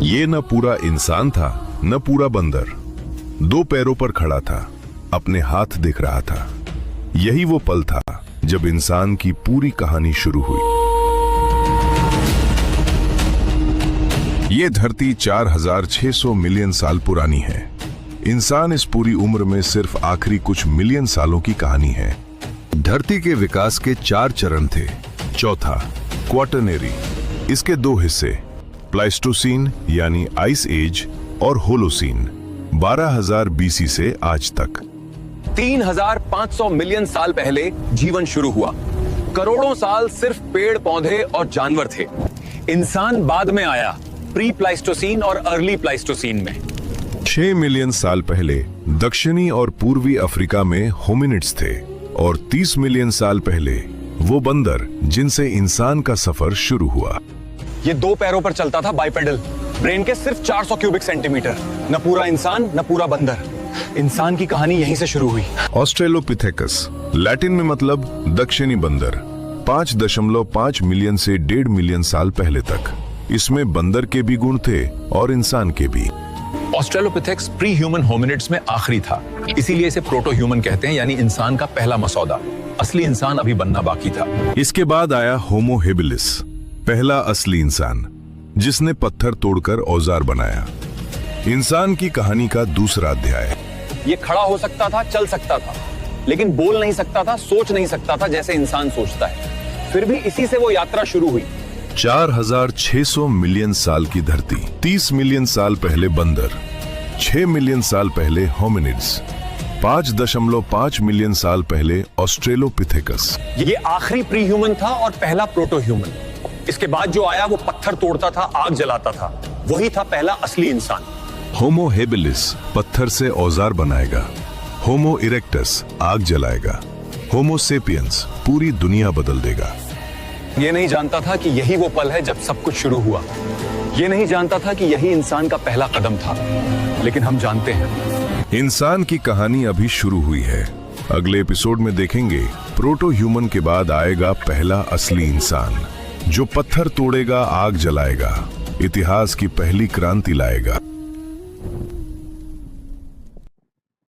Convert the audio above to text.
ये न पूरा इंसान था न पूरा बंदर। दो पैरों पर खड़ा था, अपने हाथ दिख रहा था। यही वो पल था जब इंसान की पूरी कहानी शुरू हुई। ये धरती 4600 मिलियन साल पुरानी है। इंसान इस पूरी उम्र में सिर्फ आखिरी कुछ मिलियन सालों की कहानी है। धरती के विकास के 4 चरण थे। चौथा, क्वाटरनरी। इसके 2 हिस्से, प्लाइस्टोसीन यानी आइस एज और होलोसीन, 12,000 बीसी से आज तक। 3,500 मिलियन साल पहले जीवन शुरू हुआ। करोड़ों साल सिर्फ पेड़ पौधे और जानवर थे। इंसान बाद में आया, प्री प्लाइस्टोसीन और अर्ली प्लाइस्टोसीन में। 6 मिलियन साल पहले दक्षिणी और पूर्वी अफ्रीका में होमिनिड्स थे और 30 मिलियन साल पहले वो बंदर जिनसे इंसान का सफर शुरू हुआ। ये 2 पैरों पर चलता था, बाइपेडल। ब्रेन के सिर्फ 400 क्यूबिक सेंटीमीटर। न पूरा इंसान न पूरा बंदर। इंसान की कहानी यहीं से शुरू हुई। ऑस्ट्रेलोपिथेकस, लैटिन में मतलब दक्षिणी बंदर, 5.5 मिलियन से 1.5 मिलियन साल पहले तक। इसमें बंदर के भी गुण थे और इंसान के भी। ऑस्ट्रेलोपिथेक्स प्री ह्यूमन होमिनिड्स में आखिरी था, इसीलिए इसे प्रोटो ह्यूमन कहते हैं, यानी इंसान का पहला मसौदा। असली इंसान अभी बनना बाकी था। इसके बाद आया होमो हेबिलिस, पहला असली इंसान जिसने पत्थर तोड़कर औजार बनाया। इंसान की कहानी का दूसरा अध्याय। ये खड़ा हो सकता था, चल सकता था, लेकिन बोल नहीं सकता था, सोच नहीं सकता था जैसे इंसान सोचता है। फिर भी इसी से वो यात्रा शुरू हुई। 4600 मिलियन साल की धरती, 30 मिलियन साल पहले बंदर, 6 मिलियन साल पहले होमिनिड्स, 5.5 मिलियन साल पहले ऑस्ट्रेलोपिथेकस। ये आखिरी प्री ह्यूमन था और पहला प्रोटो ह्यूमन। इसके बाद जो आया वो पत्थर तोड़ता था, आग जलाता था। वही था पहला असली इंसान। होमो हेबिलिस पत्थर से औजार बनाएगा। होमो इरेक्टस आग जलाएगा। होमो सेपियंस पूरी दुनिया बदल देगा। ये नहीं जानता था कि यही वो पल है जब सब कुछ शुरू हुआ। ये नहीं जानता था कि यही इंसान का पहला कदम था, लेकिन हम जानते हैं। इंसान की कहानी अभी शुरू हुई है। अगले एपिसोड में देखेंगे प्रोटो ह्यूमन के बाद आएगा पहला असली इंसान, जो पत्थर तोड़ेगा, आग जलाएगा, इतिहास की पहली क्रांति लाएगा।